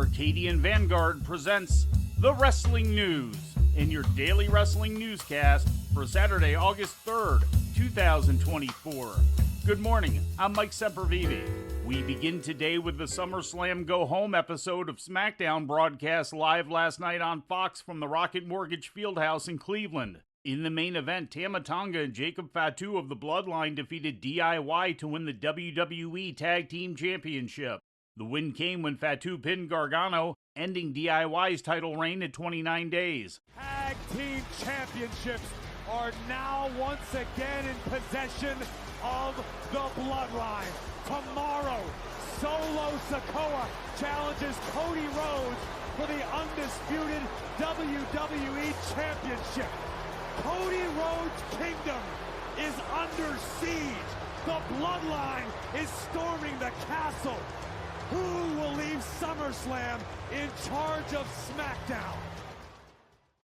Arcadian Vanguard presents The Wrestling News in your daily wrestling newscast for Saturday, August 3rd, 2024. Good morning, I'm Mike Sempervive. We begin today with the SummerSlam Go Home episode of Smackdown, broadcast live last night on Fox from the Rocket Mortgage Fieldhouse in Cleveland. In the main event, Tama Tonga and Jacob Fatu of the Bloodline defeated DIY to win the WWE Tag Team Championship. The win came when Fatu pinned Gargano, ending DIY's title reign at 29 days. Tag Team Championships are now once again in possession of the Bloodline. Tomorrow, Solo Sikoa challenges Cody Rhodes for the undisputed WWE Championship. Cody Rhodes' kingdom is under siege. The Bloodline is storming the castle. Who will leave SummerSlam in charge of SmackDown?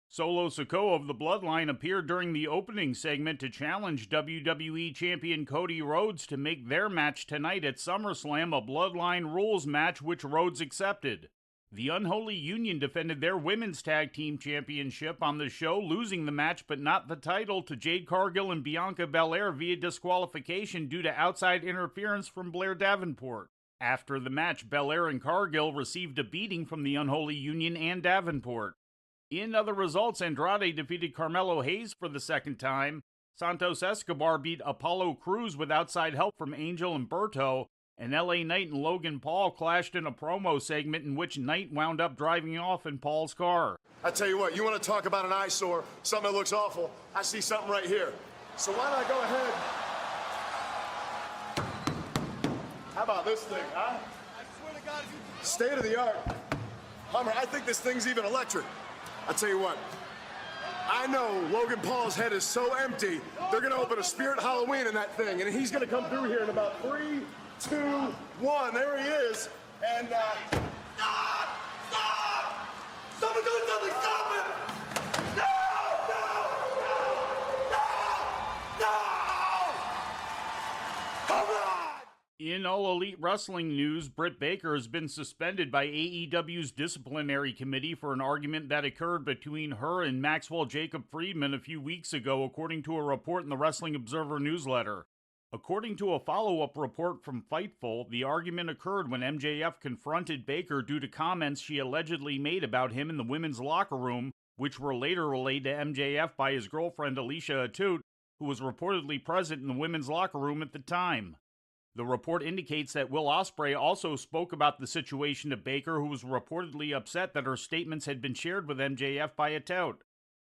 Solo Sikoa of the Bloodline appeared during the opening segment to challenge WWE Champion Cody Rhodes to make their match tonight at SummerSlam a Bloodline Rules match, which Rhodes accepted. The Unholy Union defended their Women's Tag Team Championship on the show, losing the match but not the title to Jade Cargill and Bianca Belair via disqualification due to outside interference from Blair Davenport. After the match, Belair and Cargill received a beating from the Unholy Union and Davenport. In other results, Andrade defeated Carmelo Hayes for the second time, Santos Escobar beat Apollo Crews with outside help from Angel and Berto, and LA Knight and Logan Paul clashed in a promo segment in which Knight wound up driving off in Paul's car. I tell you what, you want to talk about an eyesore, something that looks awful, I see something right here. So why don't I go ahead? How about this thing, huh? I swear to God, State of the art. Hummer, I think this thing's even electric. I'll tell you what, I know Logan Paul's head is so empty, they're going to open a Spirit Halloween in that thing, and he's going to come through here in about 3, 2, 1. There he is. And, stop! Stop! Someone do something! Stop it! No! No! No! No! No! Come on! In All Elite Wrestling news, Britt Baker has been suspended by AEW's disciplinary committee for an argument that occurred between her and Maxwell Jacob Friedman a few weeks ago, according to a report in the Wrestling Observer newsletter. According to a follow-up report from Fightful, the argument occurred when MJF confronted Baker due to comments she allegedly made about him in the women's locker room, which were later relayed to MJF by his girlfriend Alicia Atout, who was reportedly present in the women's locker room at the time. The report indicates that Will Ospreay also spoke about the situation to Baker, who was reportedly upset that her statements had been shared with MJF by Atout.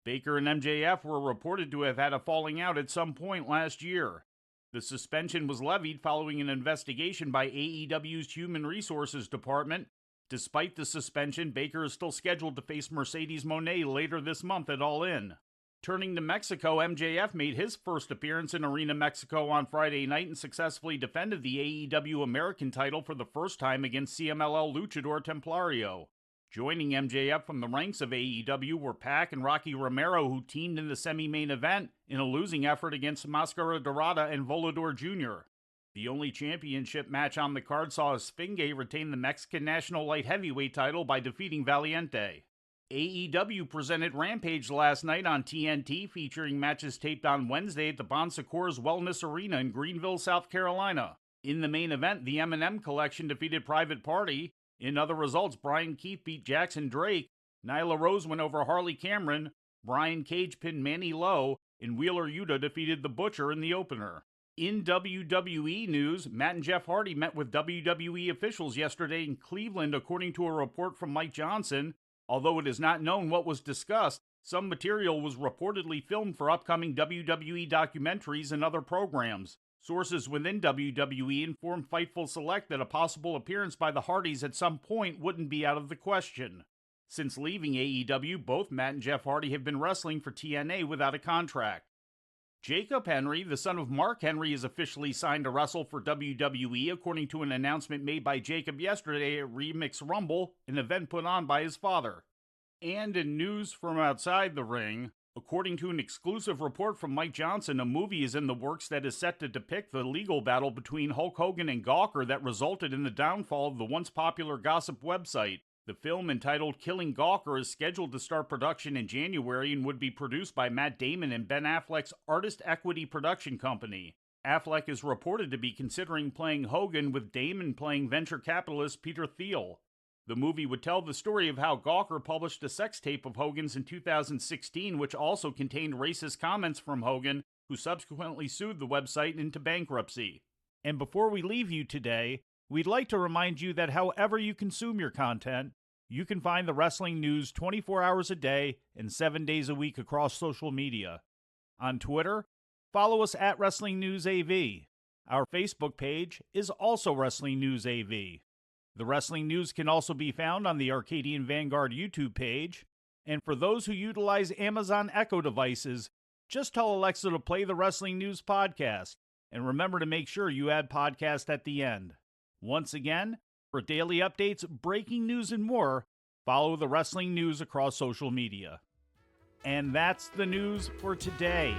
Baker and MJF were reported to have had a falling out at some point last year. The suspension was levied following an investigation by AEW's Human Resources Department. Despite the suspension, Baker is still scheduled to face Mercedes Moné later this month at All In. Turning to Mexico, MJF made his first appearance in Arena Mexico on Friday night and successfully defended the AEW American title for the first time against CMLL luchador Templario. Joining MJF from the ranks of AEW were Pac and Rocky Romero, who teamed in the semi-main event in a losing effort against Mascara Dorada and Volador Jr. The only championship match on the card saw Esfinge retain the Mexican National Light Heavyweight title by defeating Valiente. AEW presented Rampage last night on TNT, featuring matches taped on Wednesday at the Bon Secours Wellness Arena in Greenville, South Carolina. In the main event, the M&M Collection defeated Private Party. In other results, Brian Keith beat Jackson Drake, Nyla Rose went over Harley Cameron, Brian Cage pinned Manny Lowe, and Wheeler Yuta defeated The Butcher in the opener. In WWE news, Matt and Jeff Hardy met with WWE officials yesterday in Cleveland, according to a report from Mike Johnson. Although it is not known what was discussed, some material was reportedly filmed for upcoming WWE documentaries and other programs. Sources within WWE informed Fightful Select that a possible appearance by the Hardys at some point wouldn't be out of the question. Since leaving AEW, both Matt and Jeff Hardy have been wrestling for TNA without a contract. Jacob Henry, the son of Mark Henry, is officially signed to wrestle for WWE, according to an announcement made by Jacob yesterday at Remix Rumble, an event put on by his father. And in news from outside the ring, according to an exclusive report from Mike Johnson, a movie is in the works that is set to depict the legal battle between Hulk Hogan and Gawker that resulted in the downfall of the once popular gossip website. The film, entitled Killing Gawker, is scheduled to start production in January and would be produced by Matt Damon and Ben Affleck's Artist Equity production company. Affleck is reported to be considering playing Hogan, with Damon playing venture capitalist Peter Thiel. The movie would tell the story of how Gawker published a sex tape of Hogan's in 2016, which also contained racist comments from Hogan, who subsequently sued the website into bankruptcy. And before we leave you today, we'd like to remind you that however you consume your content, you can find the wrestling news 24 hours a day and 7 days a week across social media. On Twitter, follow us at Wrestling News AV. Our Facebook page is also Wrestling News AV. The Wrestling News can also be found on the Arcadian Vanguard YouTube page. And for those who utilize Amazon Echo devices, just tell Alexa to play the Wrestling News podcast. And remember to make sure you add podcast at the end. Once again, for daily updates, breaking news, and more, follow the Wrestling News across social media. And that's the news for today.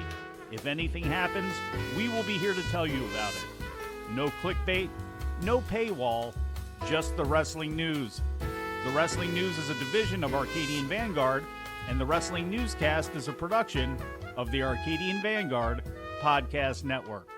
If anything happens, we will be here to tell you about it. No clickbait, no paywall, just the Wrestling News. The Wrestling News is a division of Arcadian Vanguard, and the Wrestling Newscast is a production of the Arcadian Vanguard Podcast Network.